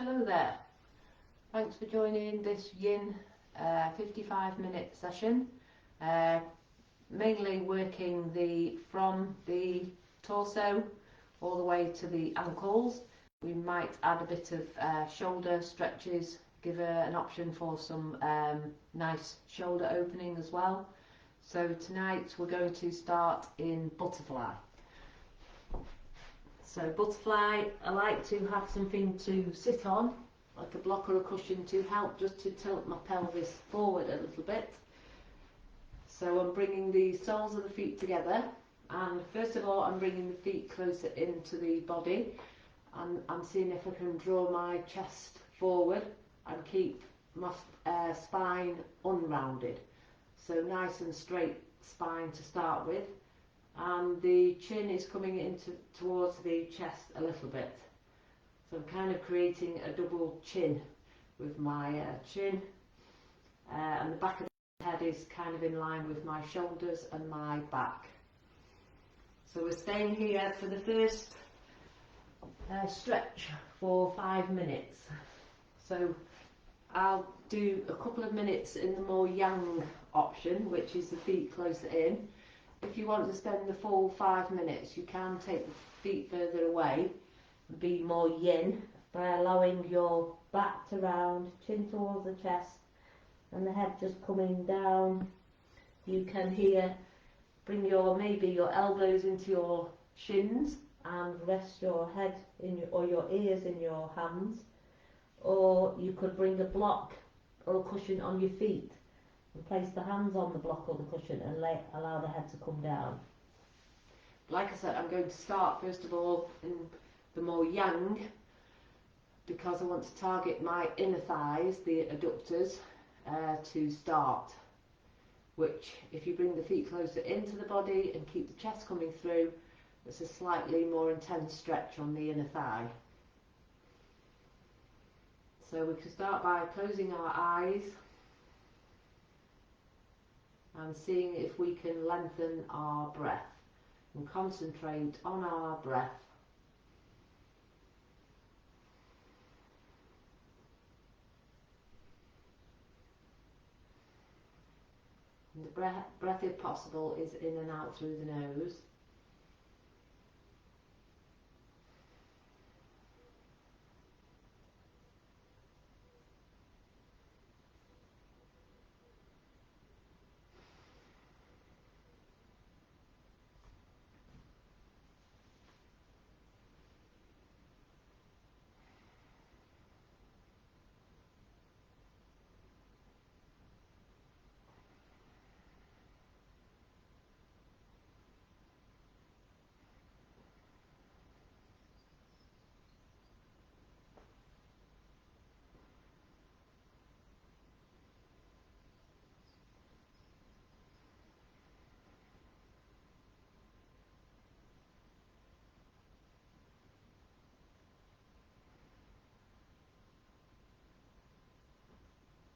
Hello there, thanks for joining this Yin 55-minute session, mainly working from the torso all the way to the ankles. We might add a bit of shoulder stretches, give an option for some nice shoulder opening as well. So tonight we're going to start in butterfly. So butterfly, I like to have something to sit on, like a block or a cushion, to help just to tilt my pelvis forward a little bit. So I'm bringing the soles of the feet together, and first of all I'm bringing the feet closer into the body, and I'm seeing if I can draw my chest forward and keep my spine unrounded. So nice and straight spine to start with. And the chin is coming towards the chest a little bit. So I'm kind of creating a double chin with my chin, and the back of the head is kind of in line with my shoulders and my back. So we're staying here for the first stretch for 5 minutes. So I'll do a couple of minutes in the more yang option, which is the feet closer in. If you want to spend the full 5 minutes, you can take the feet further away and be more yin by allowing your back to round, chin towards the chest, and the head just coming down. You can here bring maybe your elbows into your shins and rest your head or your ears in your hands, or you could bring a block or a cushion on your feet and place the hands on the block or the cushion and allow the head to come down. Like I said, I'm going to start first of all in the more yang, because I want to target my inner thighs, the adductors, to start, which if you bring the feet closer into the body and keep the chest coming through, it's a slightly more intense stretch on the inner thigh. So we can start by closing our eyes and seeing if we can lengthen our breath and concentrate on our breath. And the breath, if possible, is in and out through the nose.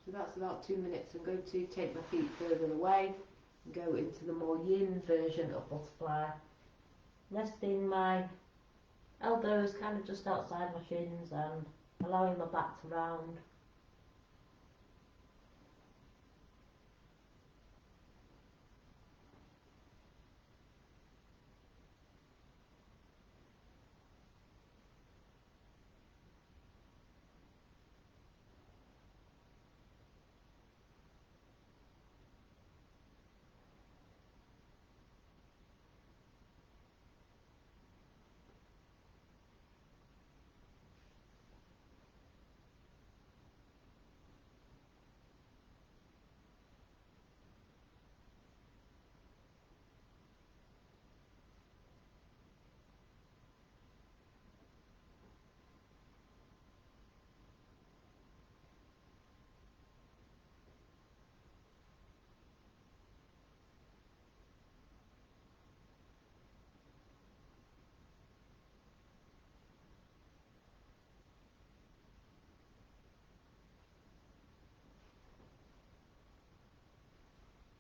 So that's about 2 minutes. I'm going to take my feet further away and go into the more yin version of butterfly. Resting my elbows kind of just outside my shins and allowing my back to round.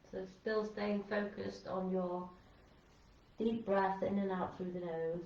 So still staying focused on your deep breath in and out through the nose.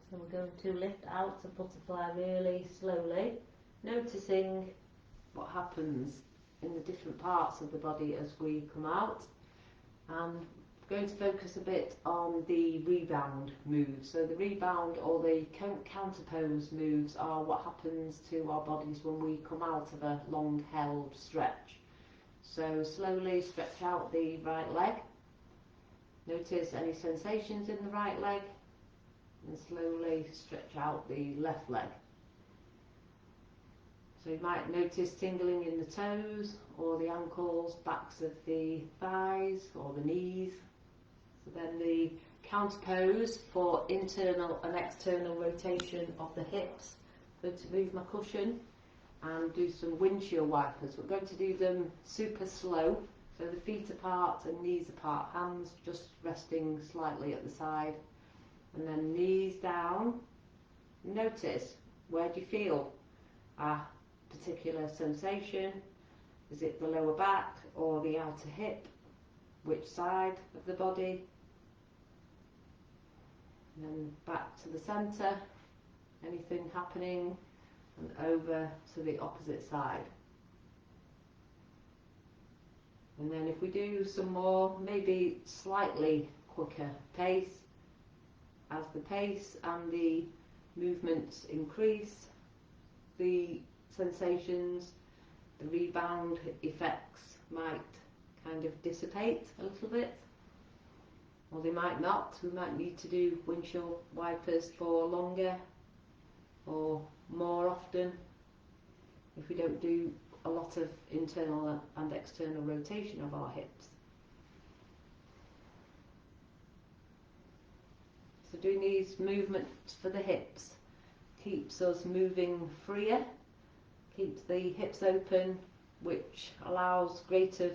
So we're going to lift out to butterfly really slowly, noticing what happens in the different parts of the body as we come out, and we're going to focus a bit on the rebound moves. So the rebound or the counter pose moves are what happens to our bodies when we come out of a long held stretch. So slowly stretch out the right leg, notice any sensations in the right leg, and slowly stretch out the left leg. So you might notice tingling in the toes or the ankles, backs of the thighs or the knees. So then the counter pose for internal and external rotation of the hips. I'm going to move my cushion and do some windshield wipers. We're going to do them super slow, so the feet apart and knees apart, hands just resting slightly at the side, and then knees down. Notice, where do you feel a particular sensation? Is it the lower back or the outer hip? Which side of the body? And then back to the centre, anything happening, and over to the opposite side. And then if we do some more, maybe slightly quicker pace, as the pace and the movements increase, the sensations, the rebound effects might kind of dissipate a little bit, or they might not. We might need to do windshield wipers for longer or more often if we don't do a lot of internal and external rotation of our hips. So doing these movements for the hips keeps us moving freer, keeps the hips open, which allows greater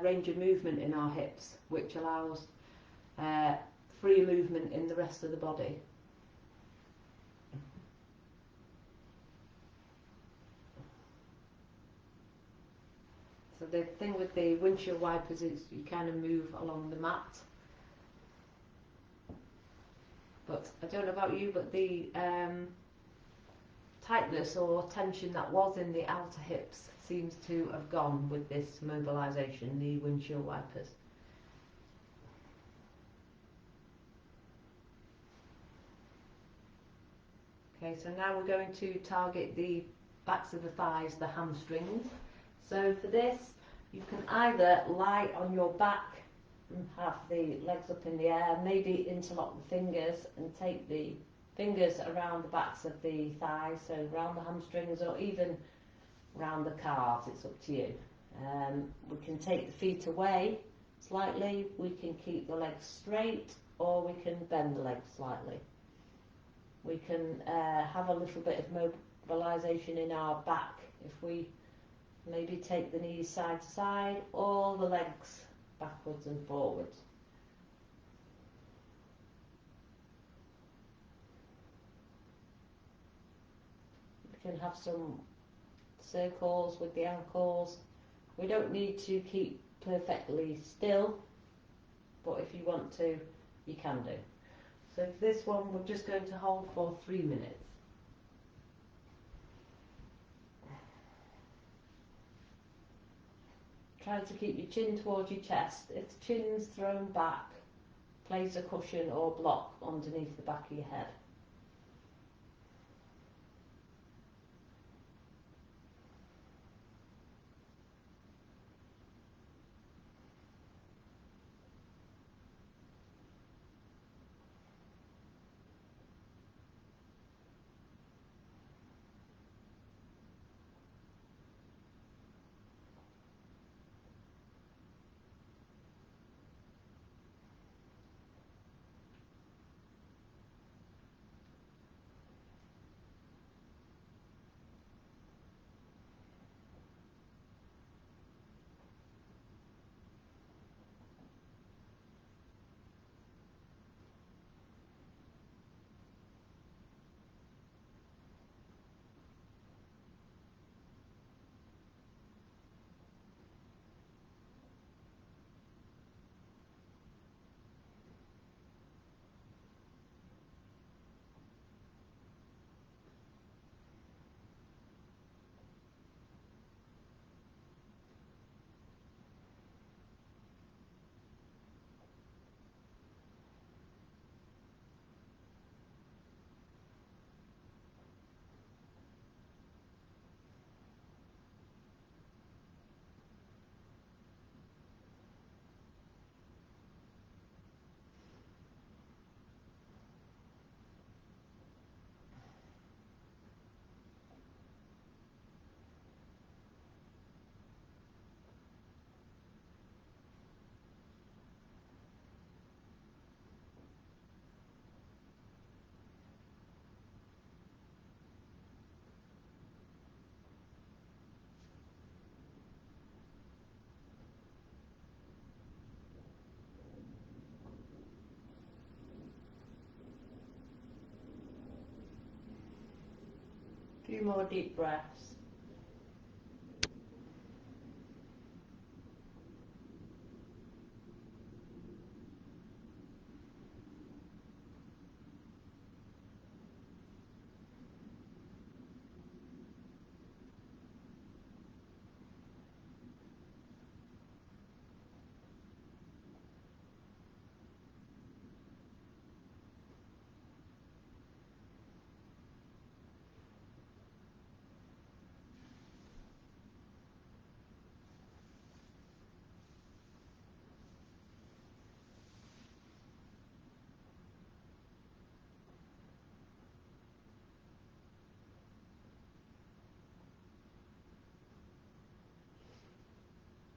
range of movement in our hips, which allows free movement in the rest of the body. So the thing with the windshield wipers is you kind of move along the mat. But I don't know about you, but the tightness or tension that was in the outer hips seems to have gone with this mobilisation, the windshield wipers. Okay, so now we're going to target the backs of the thighs, the hamstrings. So for this, you can either lie on your back and have the legs up in the air, maybe interlock the fingers and take the fingers around the backs of the thighs, so around the hamstrings or even around the calves, it's up to you. We can take the feet away slightly, we can keep the legs straight, or we can bend the legs slightly. We can have a little bit of mobilisation in our back if we maybe take the knees side to side or the legs backwards and forwards. We can have some circles with the ankles. We don't need to keep perfectly still, but if you want to, you can do. So for this one, we're just going to hold for 3 minutes. Trying to keep your chin towards your chest. If the chin's thrown back, place a cushion or block underneath the back of your head. few more deep breaths.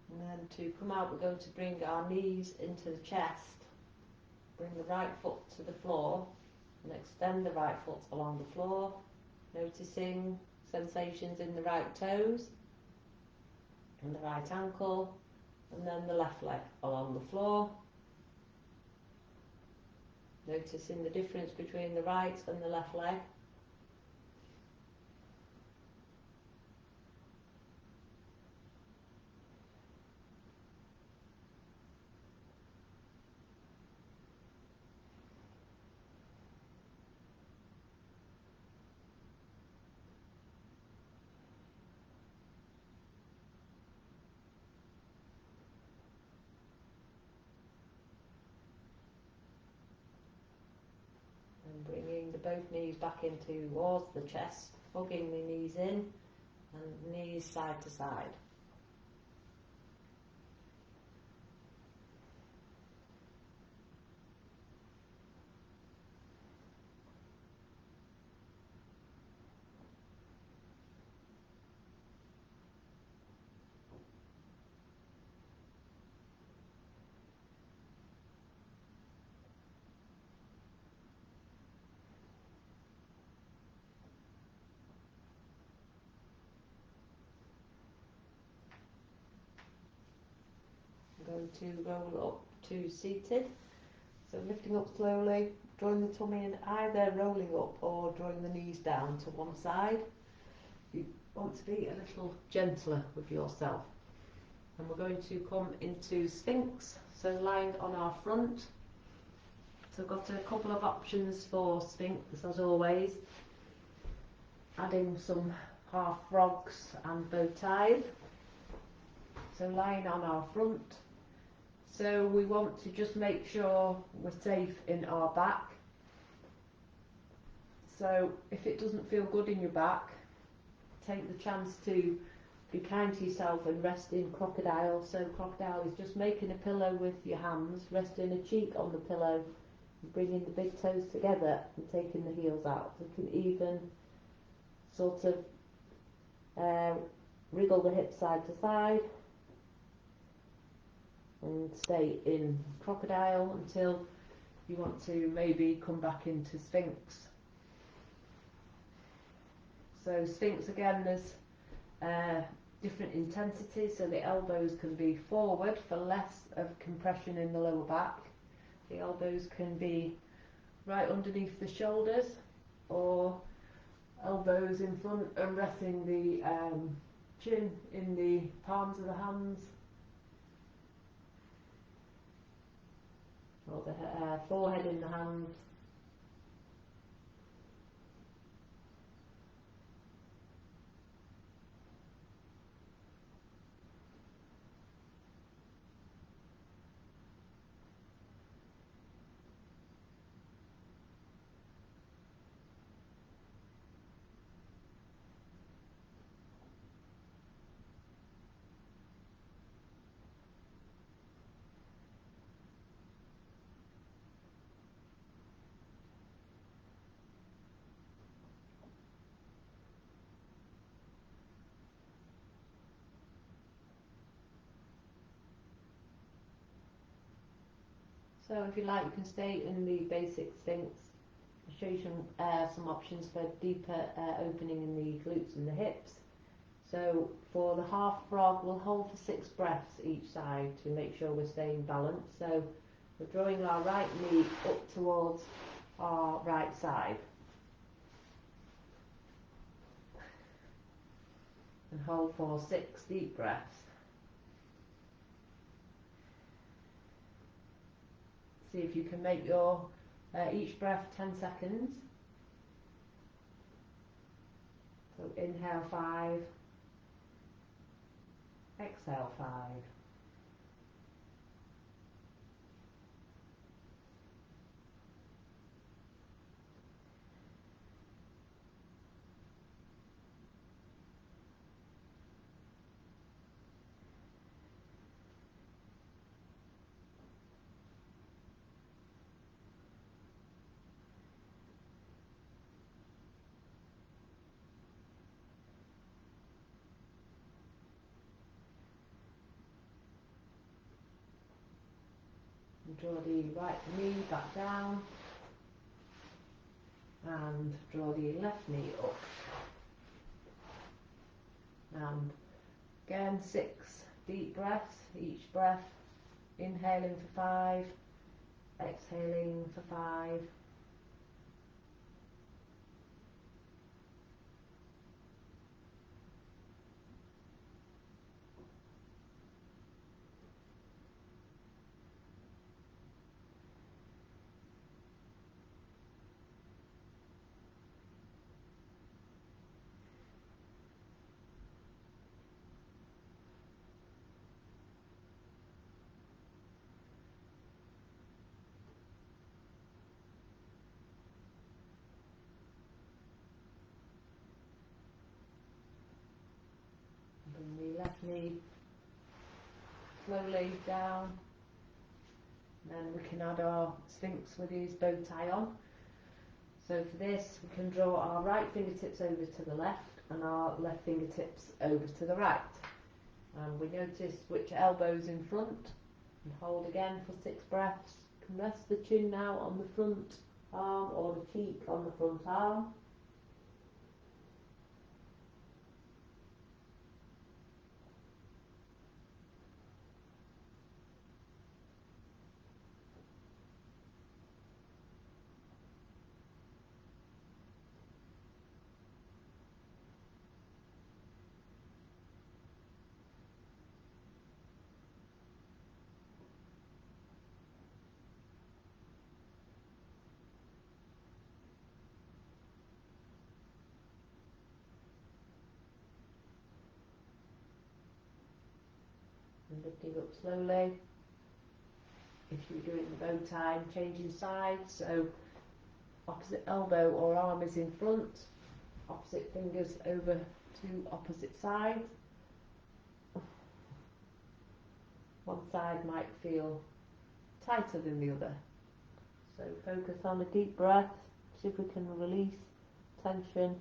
And then to come out, we're going to bring our knees into the chest, bring the right foot to the floor and extend the right foot along the floor, noticing sensations in the right toes and the right ankle, and then the left leg along the floor, noticing the difference between the right and the left leg. And bringing the both knees back in towards the chest, hugging the knees in and knees side to side. Going to roll up to seated, so lifting up slowly, drawing the tummy in, either rolling up or drawing the knees down to one side. You want to be a little gentler with yourself. And we're going to come into Sphinx, so lying on our front. So I've got a couple of options for Sphinx as always, adding some half frogs and bow ties. So lying on our front. So we want to just make sure we're safe in our back. So if it doesn't feel good in your back, take the chance to be kind to yourself and rest in crocodile. So crocodile is just making a pillow with your hands, resting a cheek on the pillow, bringing the big toes together and taking the heels out. You can even sort of wriggle the hips side to side and stay in crocodile until you want to maybe come back into Sphinx. So Sphinx again, there's different intensities, so the elbows can be forward for less of compression in the lower back. The elbows can be right underneath the shoulders, or elbows in front and resting the chin in the palms of the hands, or the forehead in the hands. So if you like, you can stay in the basic Sphinx. I'll show you some options for deeper opening in the glutes and the hips. So for the half frog, we'll hold for 6 breaths each side to make sure we're staying balanced. So we're drawing our right knee up towards our right side. And hold for 6 deep breaths. See if you can make your each breath 10 seconds. So inhale 5, exhale 5. And draw the right knee back down and draw the left knee up. And again 6 deep breaths, each breath inhaling for 5, exhaling for 5. Bring the left knee slowly down, and then we can add our Sphinx with his bow tie on. So for this we can draw our right fingertips over to the left and our left fingertips over to the right. And we notice which elbow's in front and hold again for 6 breaths. You can rest the chin now on the front arm or the cheek on the front arm. And lifting up slowly. If you're doing the bow tie, changing sides, so opposite elbow or arm is in front, opposite fingers over to opposite sides. One side might feel tighter than the other. So focus on a deep breath, see if we can release tension.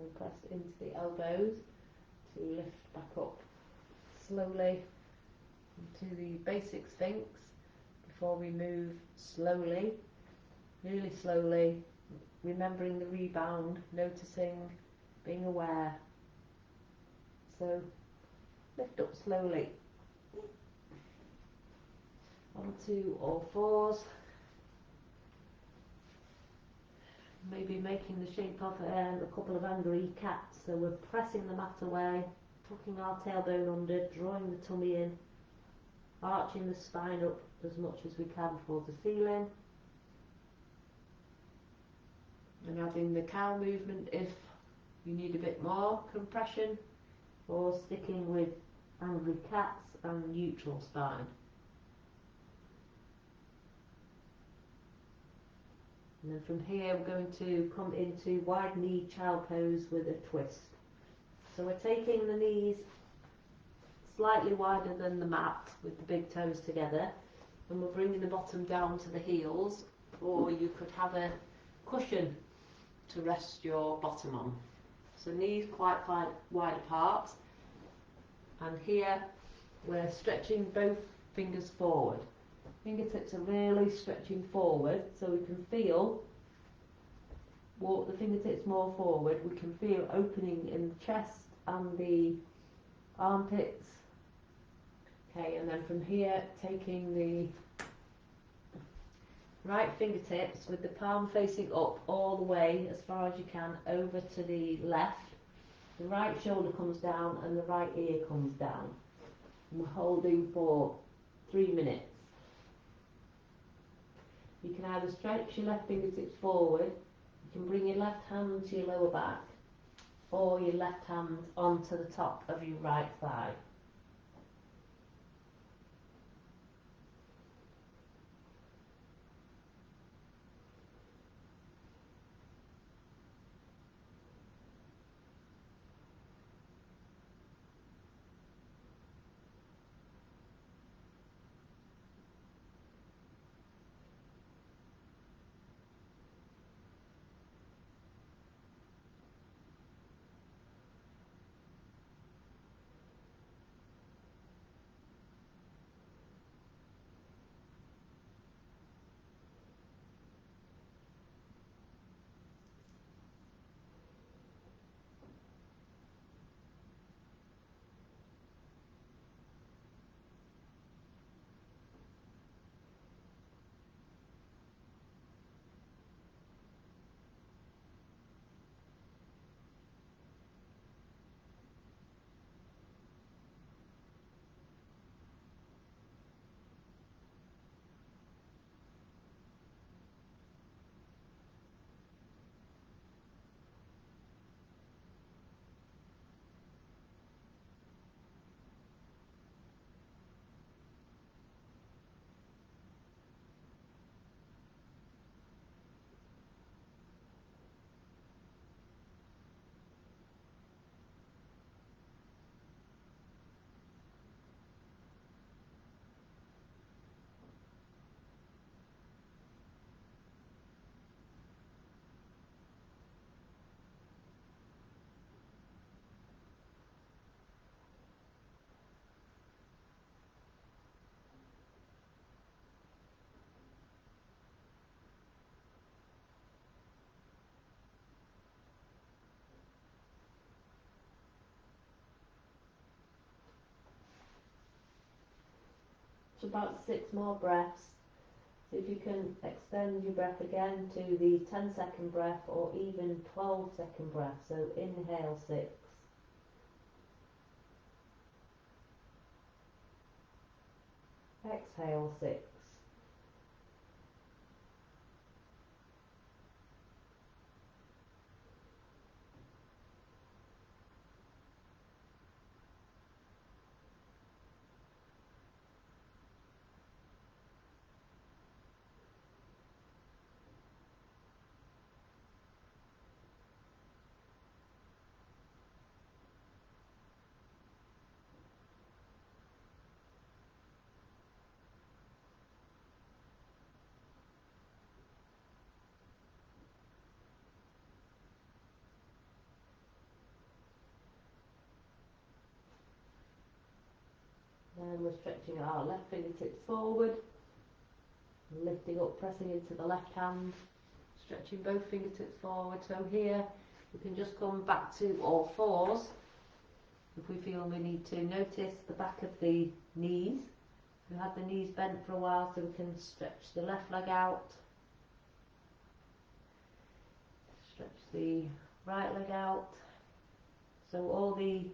And press into the elbows to lift back up slowly into the basic Sphinx before we move slowly, really slowly, remembering the rebound, noticing, being aware. So lift up slowly onto all fours, maybe making the shape of a couple of angry cats. So we're pressing the mat away, tucking our tailbone under, drawing the tummy in, arching the spine up as much as we can towards the ceiling, and adding the cow movement if you need a bit more compression, or sticking with angry cats and neutral spine. And then from here we're going to come into wide knee child pose with a twist. So we're taking the knees slightly wider than the mat with the big toes together, and we're bringing the bottom down to the heels, or you could have a cushion to rest your bottom on. So knees quite wide apart, and here we're stretching both fingers forward. Fingertips are really stretching forward, so we can feel, walk the fingertips more forward, we can feel opening in the chest and the armpits. Okay, and then from here, taking the right fingertips with the palm facing up all the way as far as you can over to the left. The right shoulder comes down and the right ear comes down. And we're holding for 3 minutes. You can either stretch your left fingertips forward, you can bring your left hand to your lower back, or your left hand onto the top of your right thigh. It's about 6 more breaths. So if you can extend your breath again to the 10-second breath or even 12-second breath. So inhale 6. Exhale 6. Then we're stretching our left fingertips forward, lifting up, pressing into the left hand, stretching both fingertips forward. So here we can just come back to all fours if we feel we need to. Notice the back of the knees. We've had the knees bent for a while, so we can stretch the left leg out, stretch the right leg out. So all the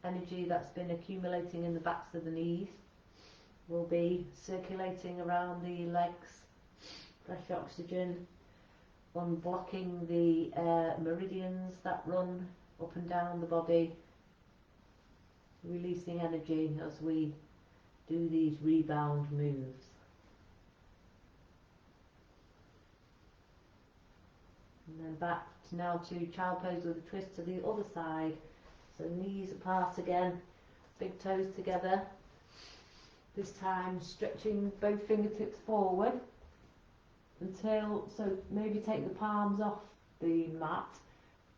energy that's been accumulating in the backs of the knees will be circulating around the legs, fresh oxygen, unblocking the meridians that run up and down the body, releasing energy as we do these rebound moves. And then back now to child pose with a twist to the other side. So knees apart again, big toes together. This time stretching both fingertips forward until, so maybe take the palms off the mat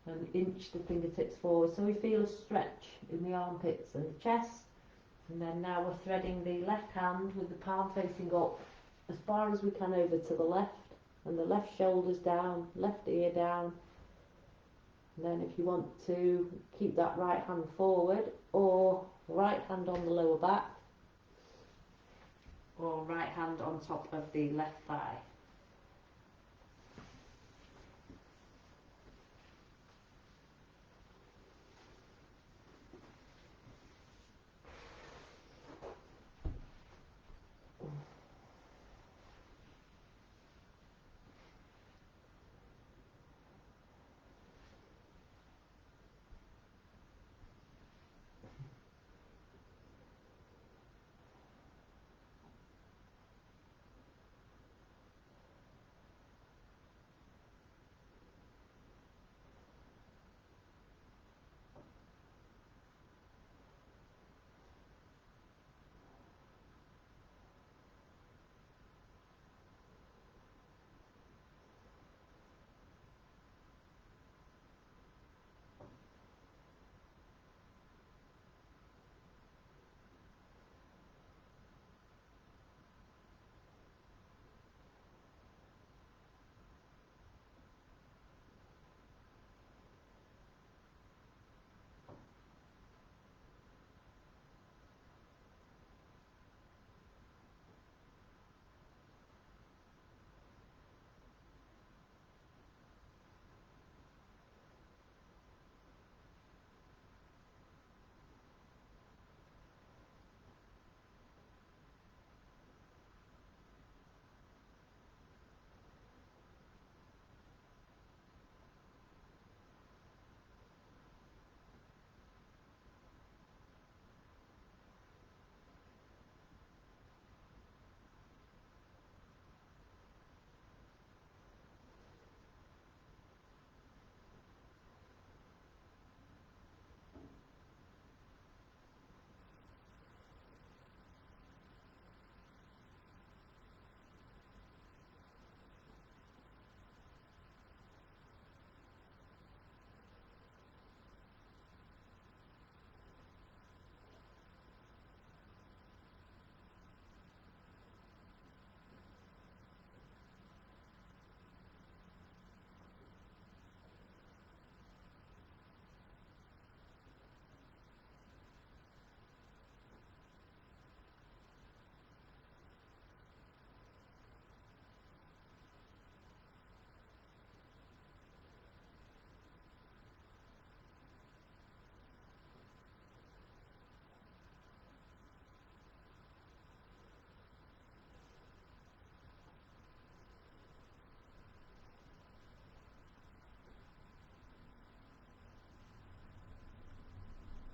and inch the fingertips forward so we feel a stretch in the armpits and the chest. And then now we're threading the left hand with the palm facing up as far as we can over to the left, and the left shoulder's down, left ear down. And then if you want to keep that right hand forward, or right hand on the lower back, or right hand on top of the left thigh.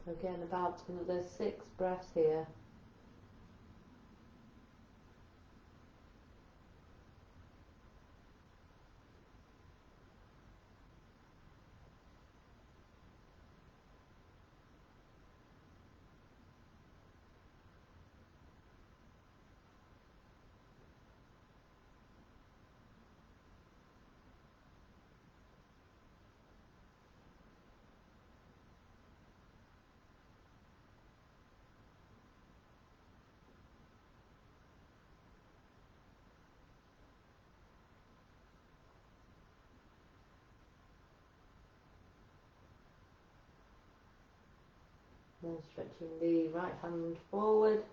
So again, about another 6 breaths here. Then stretching the right hand forward,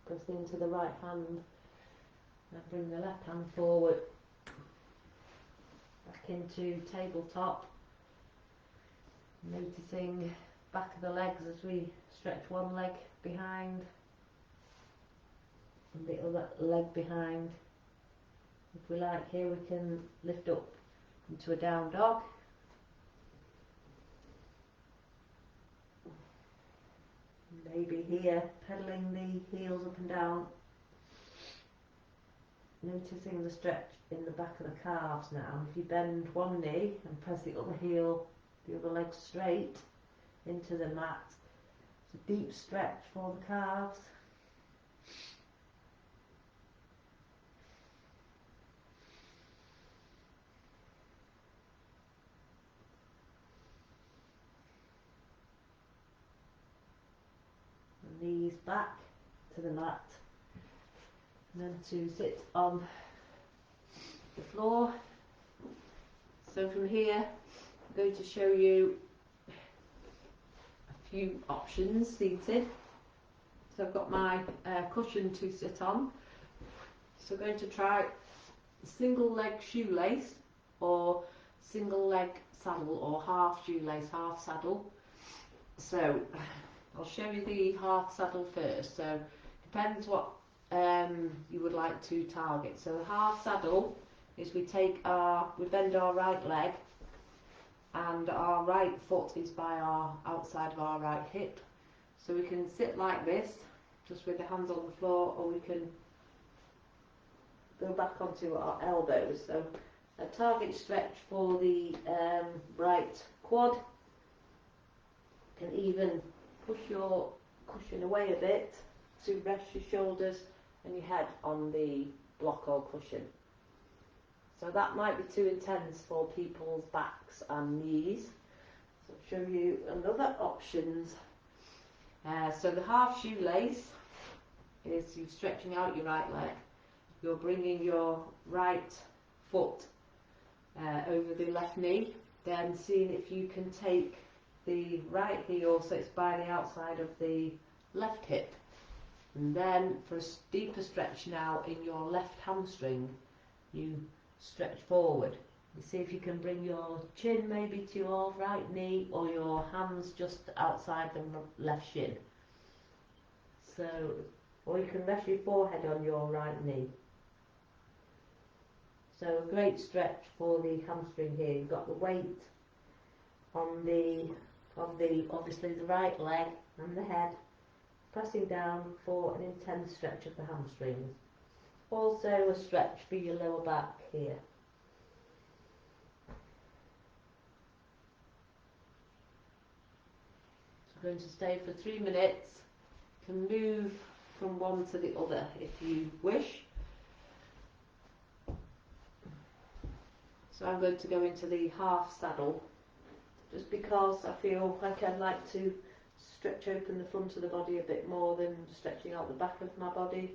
press into the right hand, and bring the left hand forward, back into tabletop, noticing back of the legs as we stretch one leg behind and the other leg behind. If we like here, we can lift up into a down dog. Maybe here, pedaling the heels up and down, noticing the stretch in the back of the calves now. If you bend one knee and press the other heel, the other leg straight, into the mat. It's a deep stretch for the calves. The knees back to the mat. And then to sit on the floor. So from here, I'm going to show you a few options seated. So I've got my cushion to sit on. So I'm going to try single leg shoelace or single leg saddle, or half shoelace, half saddle. So I'll show you the half saddle first. So depends what you would like to target. So the half saddle is we bend our right leg, and our right foot is by our outside of our right hip. So we can sit like this, just with the hands on the floor, or we can go back onto our elbows. So a target stretch for the right quad. You can even push your cushion away a bit to rest your shoulders and your head on the block or cushion. So that might be too intense for people's backs and knees. So I'll show you another options. So the half shoelace is you stretching out your right leg. You're bringing your right foot over the left knee, then seeing if you can take the right heel so it's by the outside of the left hip. And then for a deeper stretch now in your left hamstring, you stretch forward. You see if you can bring your chin maybe to your right knee, or your hands just outside the left shin. So, or you can rest your forehead on your right knee. So a great stretch for the hamstring here. You've got the weight on the obviously the right leg and the head, pressing down for an intense stretch of the hamstrings. Also a stretch for your lower back here. So I'm going to stay for 3 minutes. You can move from one to the other if you wish. So I'm going to go into the half saddle, just because I feel like I'd like to stretch open the front of the body a bit more than stretching out the back of my body.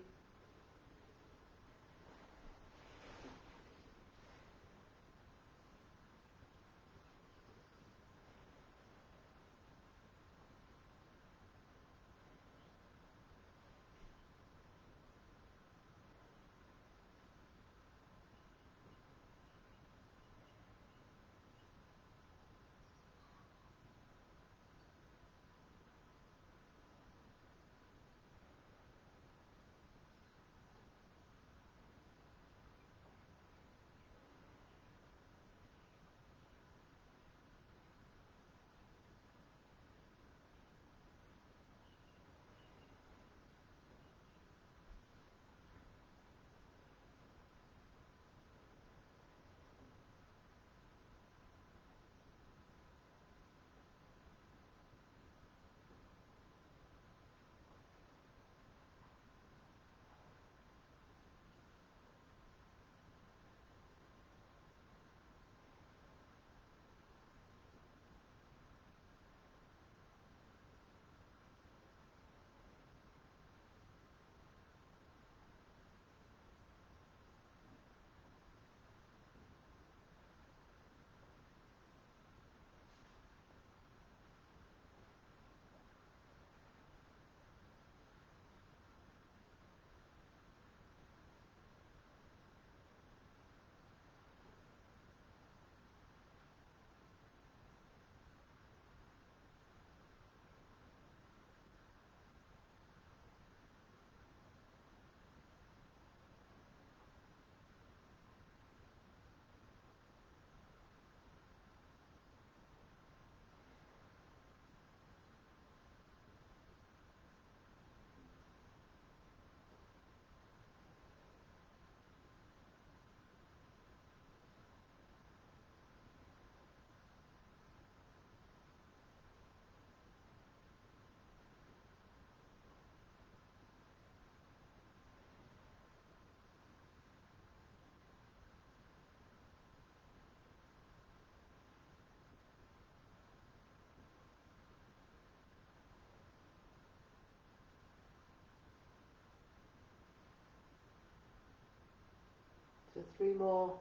So 3 more,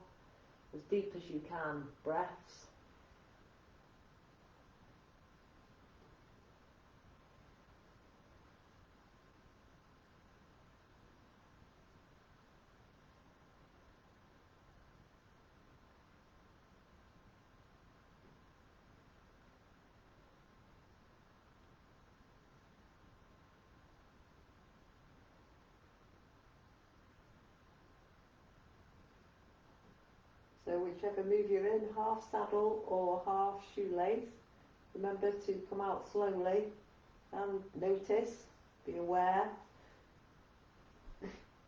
as deep as you can, breaths. So whichever move you're in, half saddle or half shoelace, remember to come out slowly and notice, be aware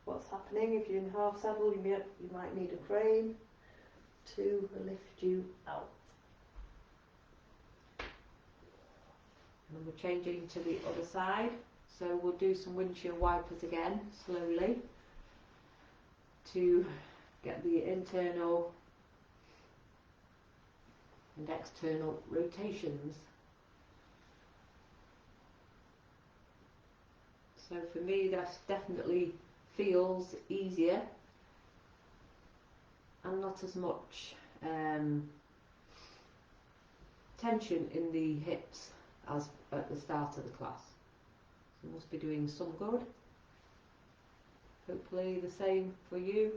what's happening. If you're in half saddle, you might need a crane to lift you out. And we're changing to the other side, so we'll do some windshield wipers again, slowly, to get the internal and external rotations. So for me that definitely feels easier and not as much tension in the hips as at the start of the class. So it must be doing some good. Hopefully the same for you.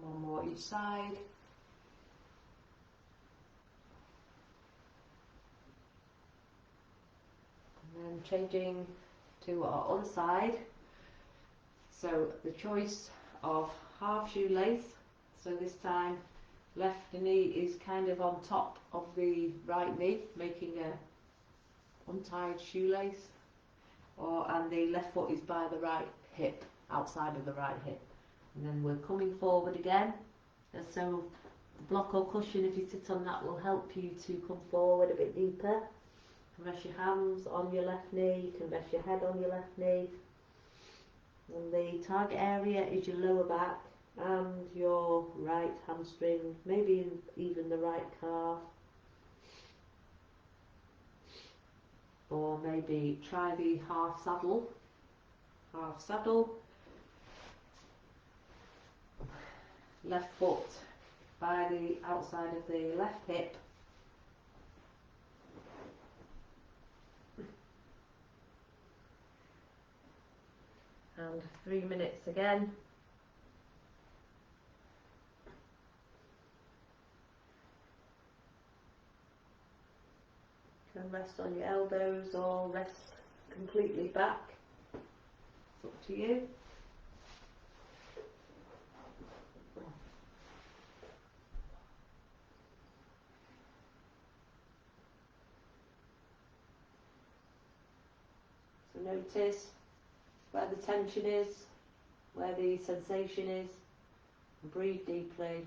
One more each side. And then changing to our other side. So the choice of half shoelace. So this time left knee is kind of on top of the right knee, making a untied shoelace. And the left foot is by the right hip, outside of the right hip. And then we're coming forward again. And so the block or cushion, if you sit on that, will help you to come forward a bit deeper. You can rest your hands on your left knee, you can rest your head on your left knee. And the target area is your lower back and your right hamstring, maybe even the right calf. Or maybe try the half saddle. Half saddle. Left foot by the outside of the left hip. And 3 minutes again. You can rest on your elbows or rest completely back. It's up to you. So notice where the tension is, where the sensation is, and breathe deeply.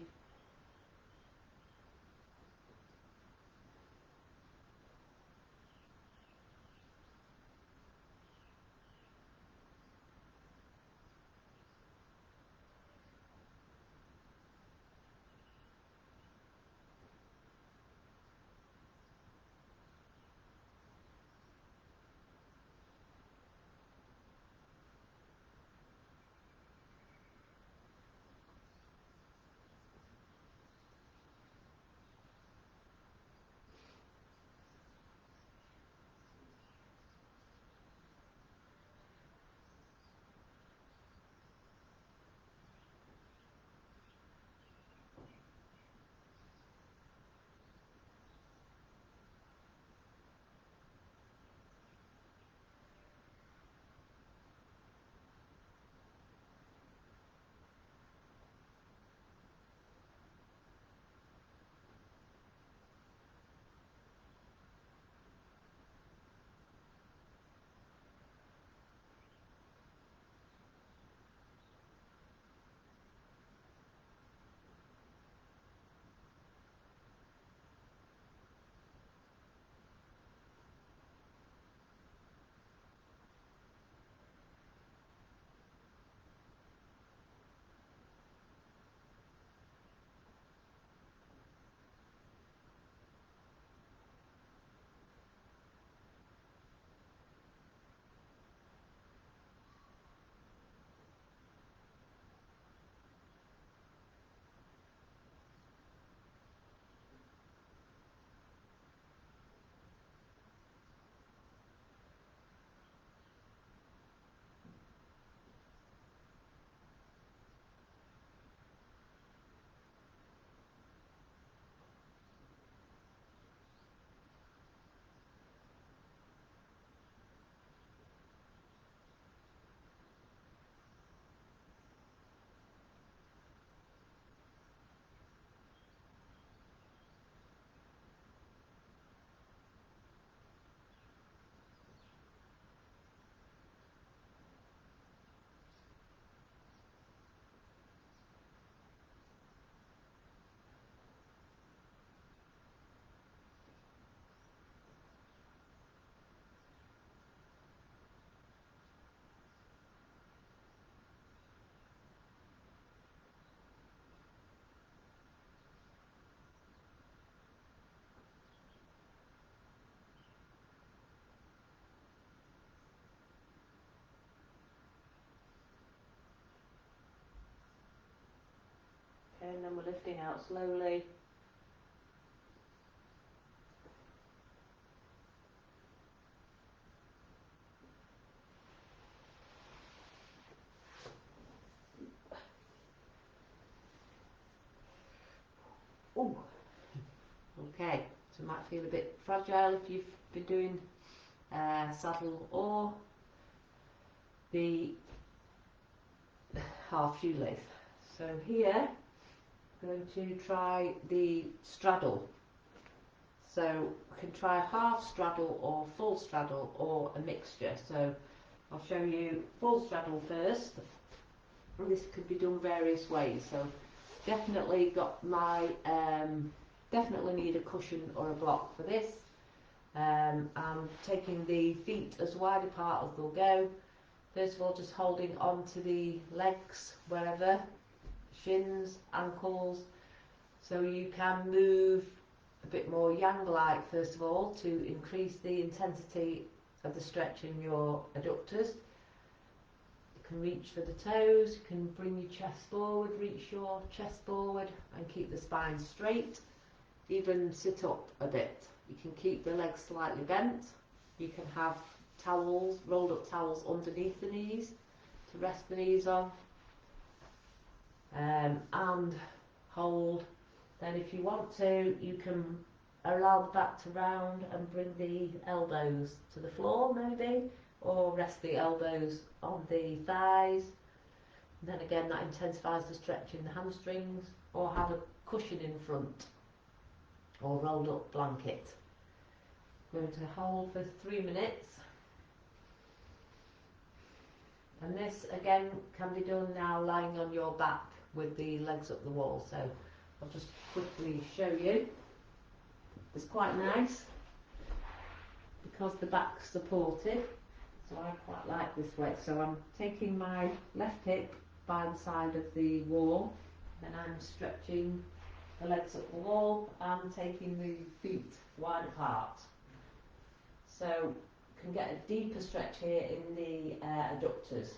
and then we're lifting out slowly. Ooh. Okay, so it might feel a bit fragile if you've been doing saddle or the half shoelace. So here, I'm going to try the straddle. So we can try half straddle or full straddle or a mixture. So I'll show you full straddle first. And this could be done various ways. So definitely got my definitely need a cushion or a block for this. I'm taking the feet as wide apart as they'll go. First of all, just holding on to the legs wherever, shins, ankles, so you can move a bit more yang-like first of all to increase the intensity of the stretch in your adductors. You can reach for the toes, you can bring your chest forward, reach your chest forward and keep the spine straight. Even sit up a bit. You can keep the legs slightly bent. You can have towels, rolled up towels underneath the knees to rest the knees on, and hold. Then if you want to, you can allow the back to round and bring the elbows to the floor maybe, or rest the elbows on the thighs. And then again that intensifies the stretch in the hamstrings, or have a cushion in front or rolled up blanket. I'm going to hold for 3 minutes. And this again can be done now lying on your back with the legs up the wall. So I'll just quickly show you. It's quite nice because the back's supported. So I quite like this way. So I'm taking my left hip by the side of the wall, then I'm stretching the legs up the wall and taking the feet wide apart. So you can get a deeper stretch here in the adductors.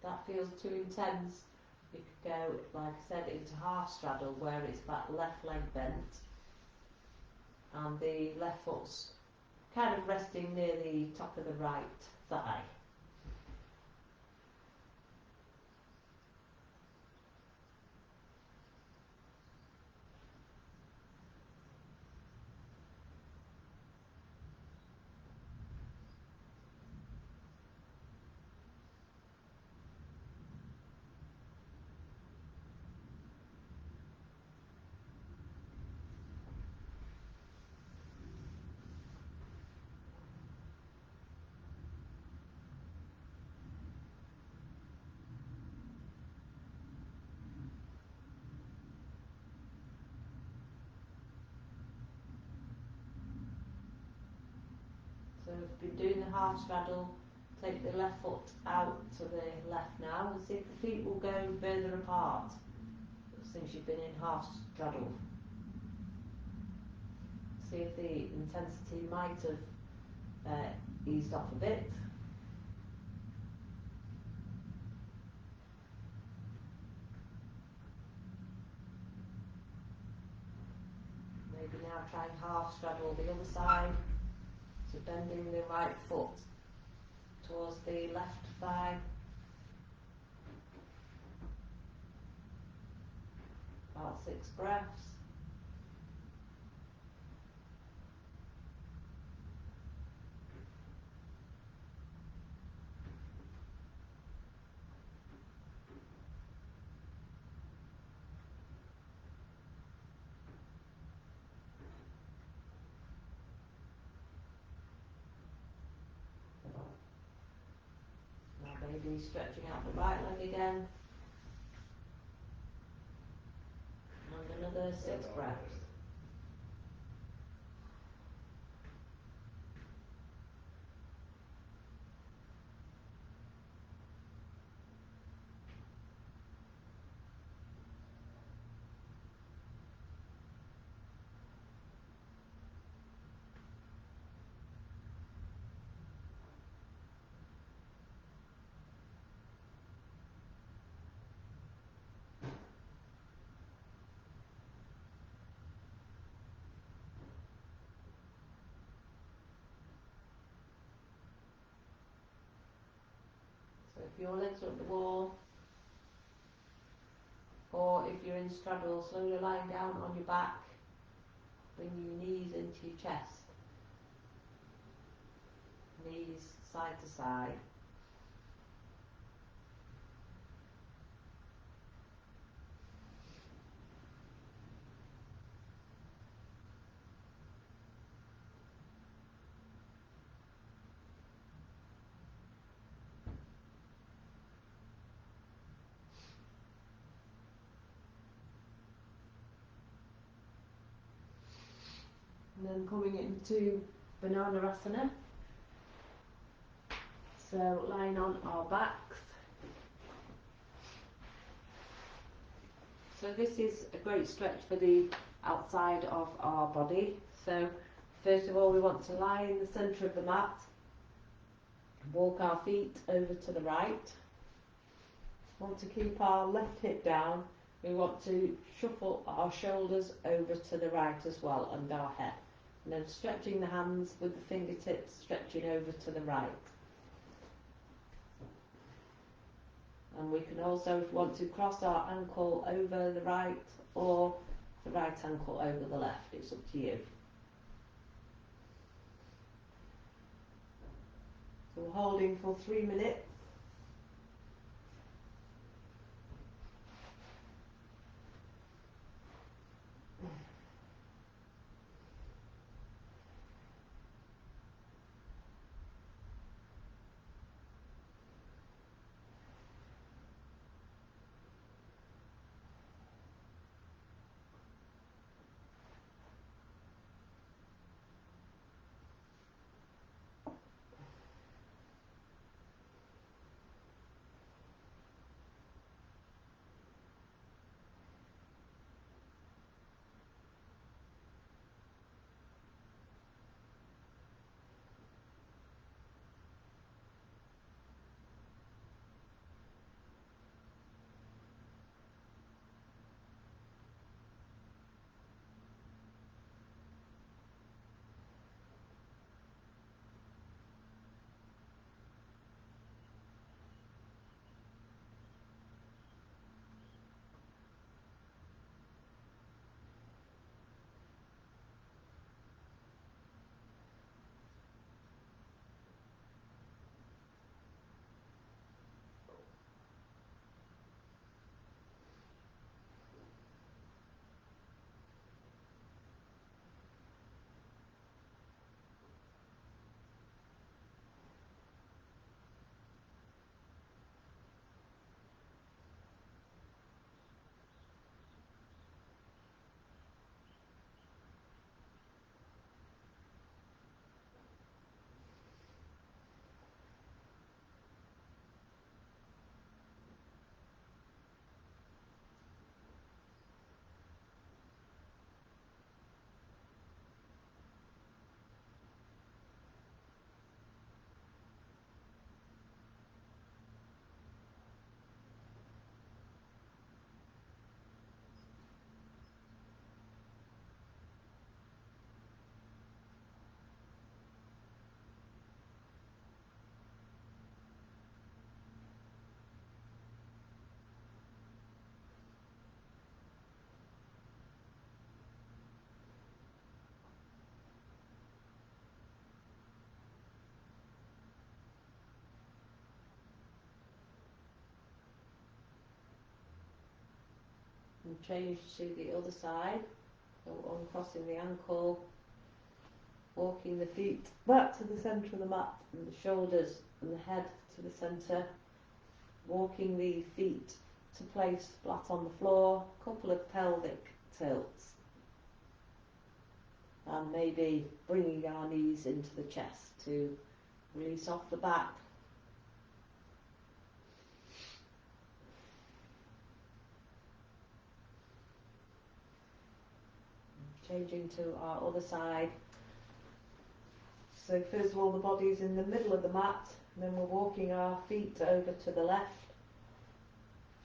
That feels too intense, you could go, like I said, into half straddle where it's that left leg bent and the left foot's kind of resting near the top of the right thigh. So we've been doing the half straddle, take the left foot out to the left now and see if the feet will go further apart since you've been in half straddle. See if the intensity might have eased off a bit. Maybe now try half straddle the other side. So bending the right foot towards the left thigh. About 6 breaths. Now maybe stretching out the right leg again. another 6 breaths. So if your legs are at the wall, or if you're in straddle, slowly lying down on your back, bring your knees into your chest. Knees side to side. And then coming into Bananasana. So lying on our backs. So this is a great stretch for the outside of our body. So first of all, we want to lie in the centre of the mat. Walk our feet over to the right. Want to keep our left hip down. We want to shuffle our shoulders over to the right as well, and our head. And then stretching the hands with the fingertips stretching over to the right. And we can also, if we want to, cross our ankle over the right or the right ankle over the left. It's up to you. So we're holding for 3 minutes. And change to the other side. So uncrossing the ankle, walking the feet back to the centre of the mat, and the shoulders and the head to the centre. Walking the feet to place flat on the floor. Couple of pelvic tilts. And maybe bringing our knees into the chest to release off the back. Changing to our other side. So first of all, the body's in the middle of the mat, and then we're walking our feet over to the left,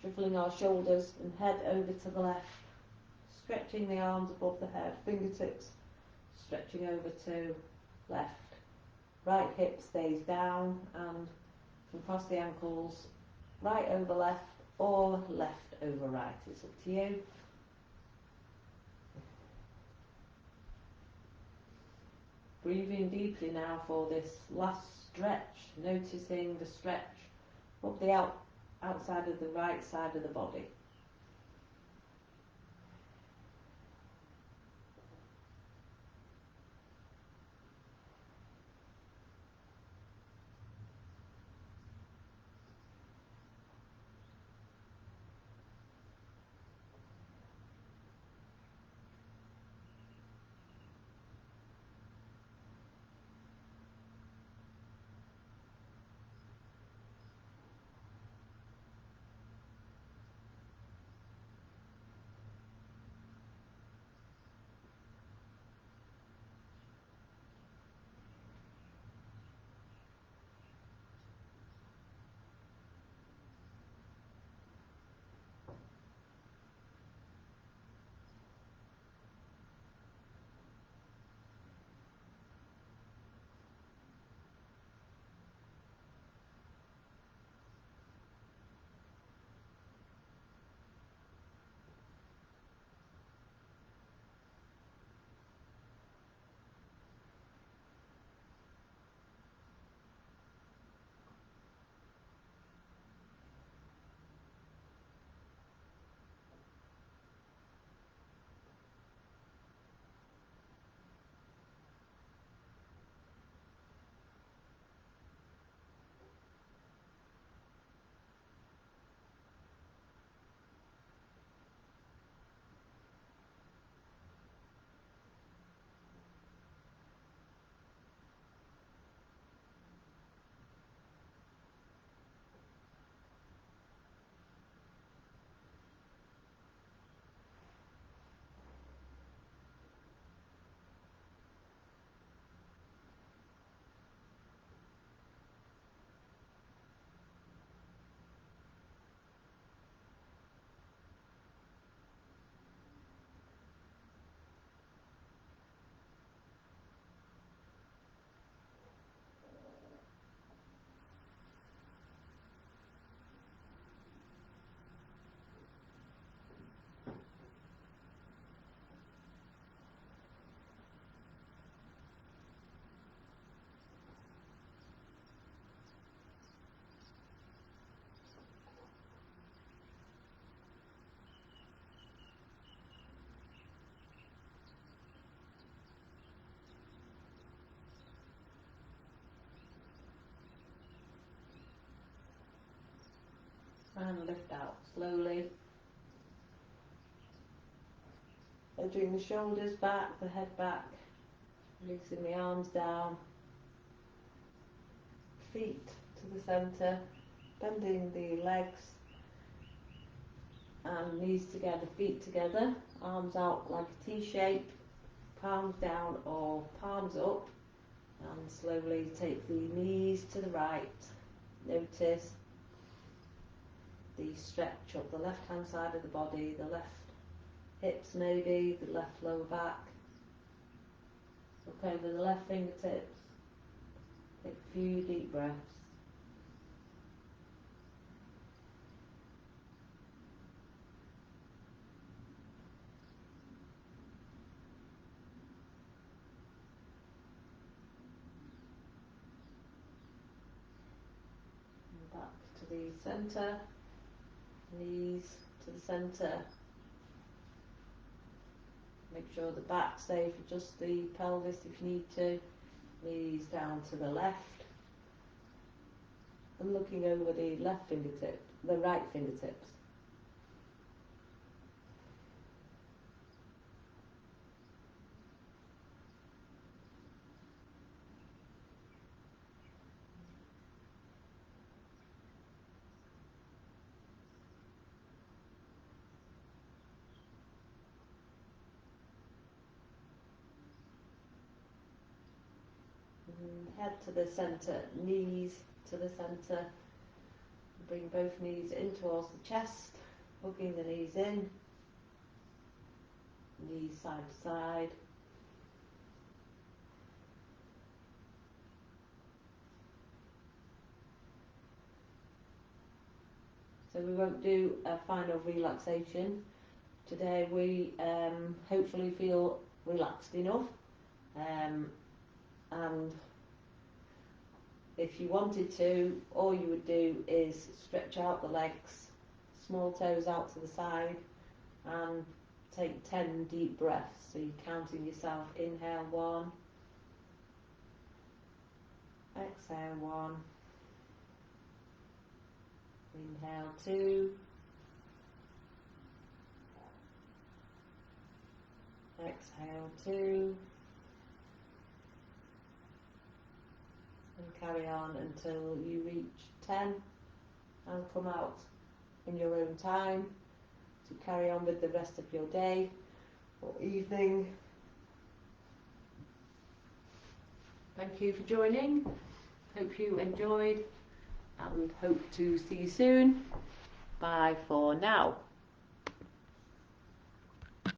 shuffling our shoulders and head over to the left, stretching the arms above the head, fingertips stretching over to left. Right hip stays down and from across the ankles, right over left or left over right. It's up to you. Breathing deeply now for this last stretch, noticing the stretch up the outside of the right side of the body. And lift out slowly. Edging the shoulders back, the head back, releasing the arms down, feet to the centre, bending the legs and knees together, feet together, arms out like a T shape, palms down or palms up, and slowly take the knees to the right. Notice the stretch up the left hand side of the body, the left hips maybe, the left lower back. Look over the left fingertips. Take a few deep breaths. And back to the centre. Knees to the centre. Make sure the back's safe, adjust the pelvis if you need to. Knees down to the left. And looking over the left fingertip, the right fingertips. head to the centre, knees to the centre. Bring both knees in towards the chest, hugging the knees in, knees side to side. So we won't do a final relaxation. Today we hopefully feel relaxed enough, and if you wanted to, all you would do is stretch out the legs, small toes out to the side, and take 10 deep breaths. So you're counting yourself, inhale 1, exhale 1, inhale 2, exhale 2, and carry on until you reach 10 and come out in your own time to carry on with the rest of your day or evening. Thank you for joining. Hope you enjoyed and hope to see you soon. Bye for now.